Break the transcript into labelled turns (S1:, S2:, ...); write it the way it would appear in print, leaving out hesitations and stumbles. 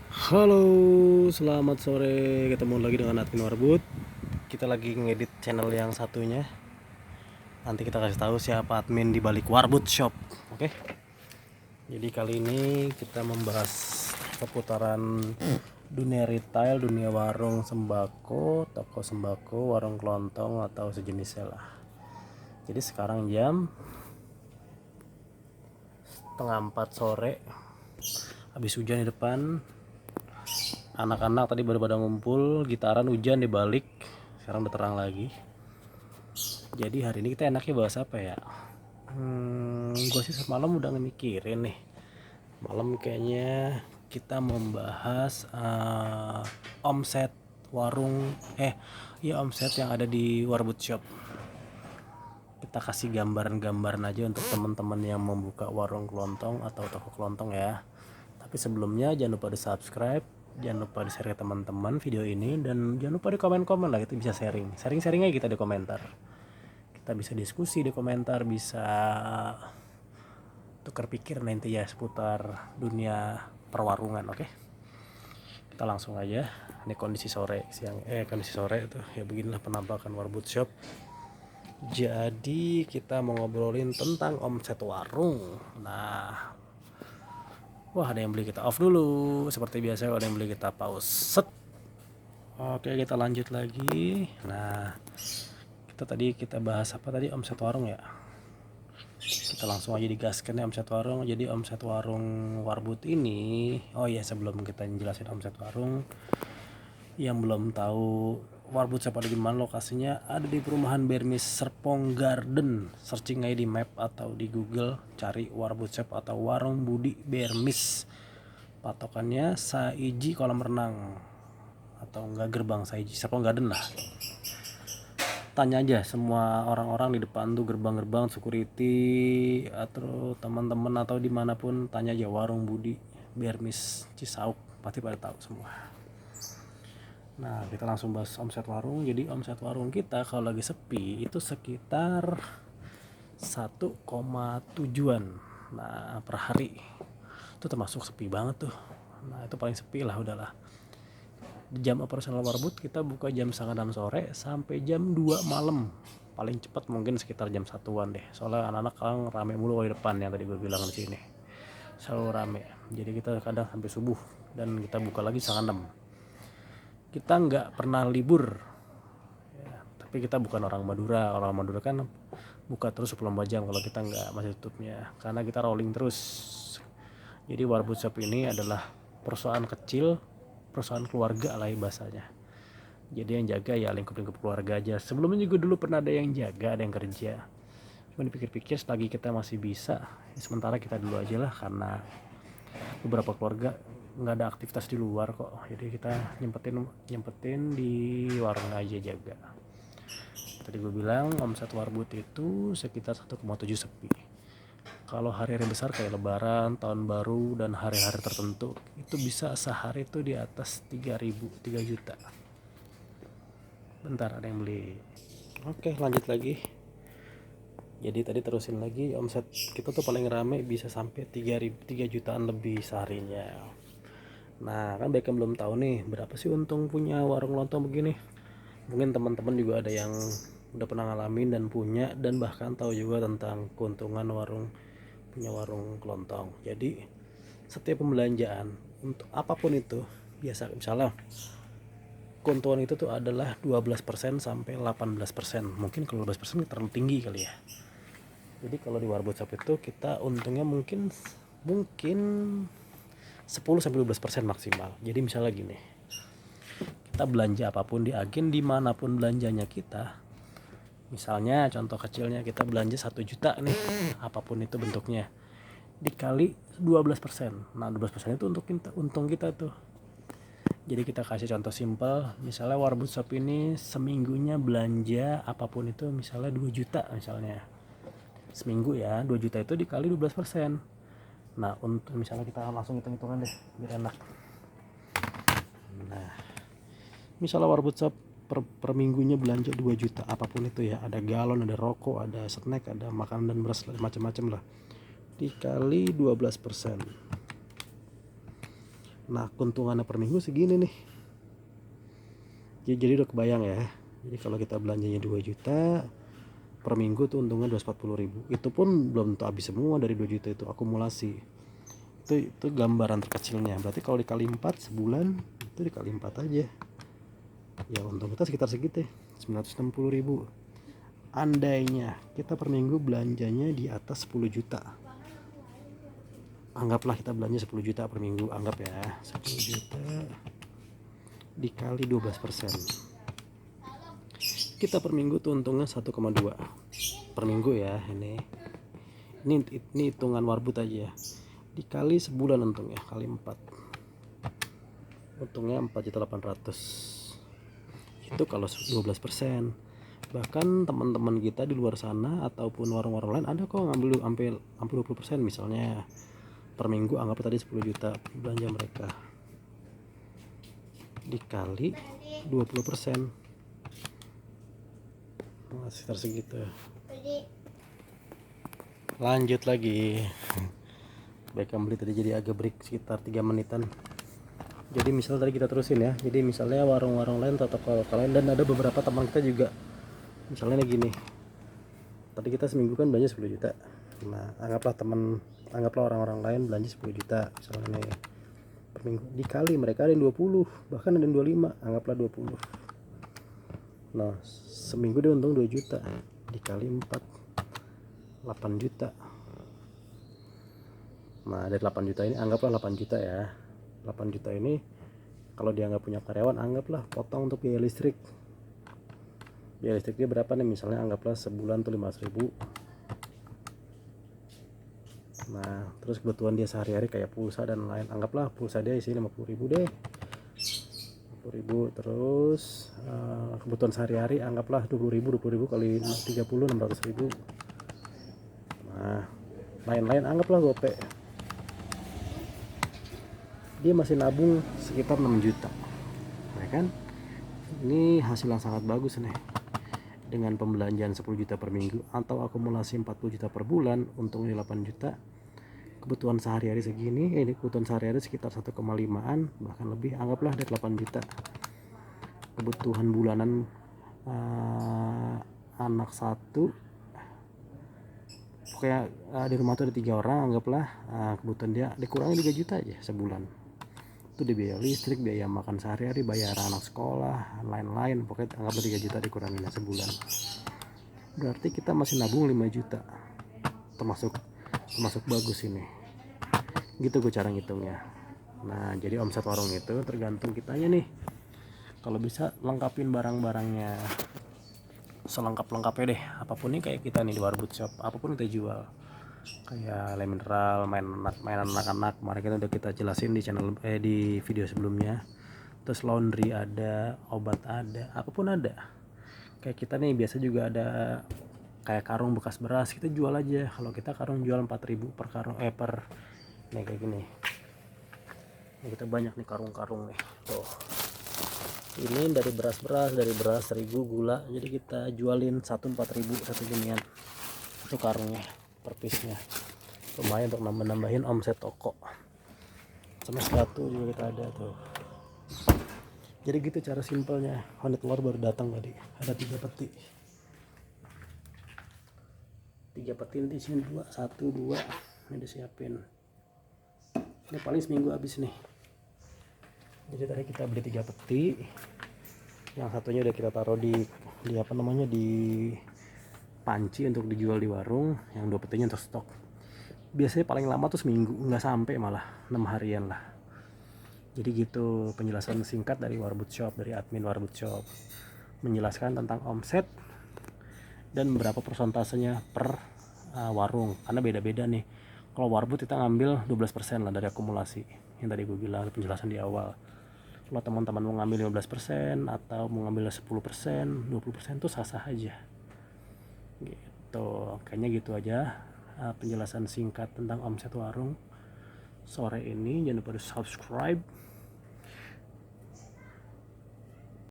S1: Halo, selamat sore. Ketemu lagi dengan admin Warbut. Kita lagi ngedit channel yang satunya. Nanti kita kasih tahu siapa admin di balik Warbut Shop. Oke. Jadi kali ini kita membahas seputaran dunia retail, dunia warung sembako, toko sembako, warung kelontong atau sejenisnya lah. Jadi sekarang jam setengah 4 sore. Habis hujan di depan. Anak-anak tadi baru pada ngumpul, gitaran hujan dibalik. Sekarang udah terang lagi. Jadi hari ini kita enaknya bahas apa ya? Gue sih semalam udah ngemikirin nih. Malam kayaknya kita membahas omset warung ya omset yang ada di Warbut Shop. Kita kasih gambaran-gambaran aja untuk teman-teman yang membuka warung kelontong atau toko kelontong ya. Tapi sebelumnya jangan lupa di subscribe, jangan lupa di share ke teman-teman video ini, dan jangan lupa di komen-komen lah, kita bisa sharing aja kita di komentar. Kita bisa diskusi di komentar, bisa tukar pikir nanti ya seputar dunia perwarungan. Oke, kita langsung aja. Ini kondisi sore kondisi sore tuh ya, beginilah penampakan Warbut Shop. Jadi kita mau ngobrolin tentang omset warung. Nah, wah, ada yang beli, kita off dulu. Seperti biasa, ada yang beli kita pause. Set. Oke, kita lanjut lagi. Nah, kita bahas apa tadi, omset warung ya. Kita langsung aja digaskan ya omset warung. Jadi omset warung Warbut ini, oh iya, sebelum kita jelasin omset warung, yang belum tahu Warbut Shop ada di mana lokasinya, ada di perumahan Bermis Serpong Garden. Searching aja di map atau di Google, cari Warbut Shop atau Warung Budi Bermis. Patokannya Saiji kolam renang atau enggak gerbang Saiji Serpong Garden lah. Tanya aja semua orang-orang di depan tuh, gerbang-gerbang security atau teman-teman atau dimanapun, tanya aja Warung Budi Bermis Cisauk, pasti pada tahu semua. Nah, kita langsung bahas omset warung. Jadi omset warung kita kalau lagi sepi itu sekitar 1,7-an. Nah, per hari itu termasuk sepi banget tuh. Nah, itu paling sepi lah, udahlah. Jam operasional Warbut kita buka jam setengah 6 sore sampai jam 2 malam. Paling cepat mungkin sekitar jam 1-an deh. Soalnya anak-anak kan rame mulu di depan yang tadi gue bilang di sini. Selalu rame. Jadi kita kadang sampai subuh dan kita buka lagi setengah 6. Kita nggak pernah libur. Ya, tapi kita bukan orang Madura. Orang Madura kan buka terus 24 jam, kalau kita nggak, masih tutupnya. Karena kita rolling terus. Jadi Warbut Shop ini adalah perusahaan kecil, perusahaan keluarga lah bahasanya. Jadi yang jaga ya lingkup-lingkup keluarga aja. Sebelumnya juga dulu pernah ada yang jaga, ada yang kerja. Cuma dipikir-pikir selagi kita masih bisa, ya sementara kita dulu aja lah, karena beberapa keluarga nggak ada aktivitas di luar kok. Jadi kita nyempetin di warung aja jaga. Tadi gue bilang omset Warbut itu sekitar 1,7 sepi. Kalau hari-hari besar kayak lebaran, tahun baru, dan hari-hari tertentu, itu bisa sehari itu di atas 3 juta. Bentar, ada yang beli. Oke, lanjut lagi. Jadi tadi terusin lagi, omset kita tuh paling rame bisa sampai 3 jutaan lebih seharinya. Nah, kan banyak yang belum tahu nih berapa sih untung punya warung lontong begini. Mungkin teman-teman juga ada yang udah pernah ngalamin dan punya, dan bahkan tahu juga tentang keuntungan punya warung kelontong. Jadi setiap pembelanjaan untuk apapun itu, biasa misalnya keuntungan itu tuh adalah 12% sampai 18%. Mungkin kalau 12% terlalu tinggi kali ya. Jadi kalau di Warbut Shop itu kita untungnya mungkin 10 sampai 12% maksimal. Jadi misalnya gini, kita belanja apapun di agen, dimanapun belanjanya kita, misalnya contoh kecilnya kita belanja 1 juta nih, apapun itu bentuknya, dikali 12%. Nah, 12% itu untuk untung kita tuh. Jadi kita kasih contoh simpel, misalnya Warbut Shop ini seminggunya belanja apapun itu misalnya 2 juta misalnya. Seminggu ya, 2 juta itu dikali 12%. Nah, untuk misalnya kita langsung hitung-hitungan deh biar enak. Nah, misalnya Warbut Shop per minggunya belanja 2 juta apapun itu ya, ada galon, ada rokok, ada snack, ada makanan dan beras, macam-macam lah, dikali 12%. Nah keuntungannya per minggu segini nih. Jadi udah kebayang ya. Jadi kalau kita belanjanya 2 juta per minggu tuh untungnya 240.000. Itu pun belum tentu habis semua dari 2 juta itu akumulasi. Itu gambaran terkecilnya. Berarti kalau dikali 4 sebulan itu dikali 4 aja. Ya untung kita sekitar segitu 960.000. Andainya kita per minggu belanjanya di atas 10 juta. Anggaplah kita belanja 10 juta per minggu, anggap ya 10 juta dikali 12%. Kita per minggu tuh untungnya 1,2 per minggu ya. Ini hitungan warbut aja. Dikali sebulan untungnya kali 4. Untungnya 4.800.000. Itu kalau 12%. Bahkan teman-teman kita di luar sana ataupun warung-warung lain ada kok ngambil hampir 20%, misalnya per minggu anggap tadi 10 juta belanja mereka dikali 20%, sekitar segitu. Lanjut lagi. Baik, beli tadi jadi agak break sekitar 3 menitan. Jadi misalnya tadi kita terusin ya. Jadi misalnya warung-warung lain atau toko lain, dan ada beberapa teman kita juga misalnya gini. Tadi kita seminggu kan belanja 10 juta. Nah, anggaplah orang-orang lain belanja 10 juta misalnya nih per minggu, dikali mereka ada yang 20, bahkan ada yang 25, anggaplah 20. Nah, seminggu dia untung 2 juta dikali 4, 8 juta. Nah, dari 8 juta ini anggaplah 8 juta ya. 8 juta ini kalau dia nggak punya karyawan, anggaplah potong untuk biaya listrik. Biaya listrik dia berapa nih, misalnya anggaplah sebulan tuh 500.000. Nah, terus kebutuhan dia sehari-hari kayak pulsa dan lain, anggaplah pulsa dia isi 50.000 deh. 50.000. Terus kebutuhan sehari-hari anggaplah 20.000 kali 30, 600.000. Nah, lain-lain anggaplah gope. Dia masih nabung sekitar 6 juta. Ya kan? Ini hasil yang sangat bagus nih. Dengan pembelanjaan 10 juta per minggu atau akumulasi 40 juta per bulan, untungnya 8 juta. Kebutuhan sehari-hari segini, ini kebutuhan sehari-hari sekitar 1,5an, bahkan lebih, anggaplah ada 8 juta. Kebutuhan bulanan anak satu, pokoknya di rumah tuh ada 3 orang, anggaplah kebutuhan dia dikurangi 3 juta aja sebulan. Itu di biaya listrik, biaya makan sehari-hari, bayar anak sekolah, lain-lain, pokoknya anggaplah 3 juta dikurangi sebulan. Berarti kita masih nabung 5 juta. Termasuk bagus ini. Gitu gue cara ngitungnya. Nah, jadi omset warung itu tergantung kitanya nih. Kalau bisa lengkapin barang-barangnya selengkap-lengkapnya deh. Apapun nih kayak kita nih di Warbut Shop, apapun kita jual. Kayak air mineral, mainan anak-anak, kemarin kan udah kita jelasin di channel di video sebelumnya. Terus laundry ada, obat ada, apapun ada. Kayak kita nih biasa juga ada kayak karung bekas beras, kita jual aja. Kalau kita karung jual 4.000 per karung, per nih kayak gini. Ini kita banyak nih karung-karung nih. Tuh. Ini dari beras, terigu, gula. Jadi kita jualin 4.000 satu ginian. Itu karungnya per piece-nya. Lumayan untuk nambahin omset toko. Sama sepatu juga kita ada tuh. Jadi gitu cara simpelnya. Honey telur baru datang tadi. Ada 3 peti. 3 peti di sini 2, 1, 2. Ini disiapin. Ini paling seminggu habis nih. Jadi tadi kita beli 3 peti. Yang satunya udah kita taruh di panci untuk dijual di warung. Yang 2 petinya untuk stok. Biasanya paling lama tuh seminggu, nggak sampai, malah 6 harian lah. Jadi gitu penjelasan singkat dari Warbut Shop, dari admin Warbut Shop, menjelaskan tentang omset dan berapa persentasenya per warung, karena beda-beda nih. Kalau Warbut kita ngambil 12% lah dari akumulasi yang tadi gue bilang penjelasan di awal. Kalau teman-teman mau ngambil 15% atau mau ngambil 10%, 20% tuh sah-sah aja gitu. Kayaknya gitu aja penjelasan singkat tentang omset warung sore ini. Jangan lupa di subscribe,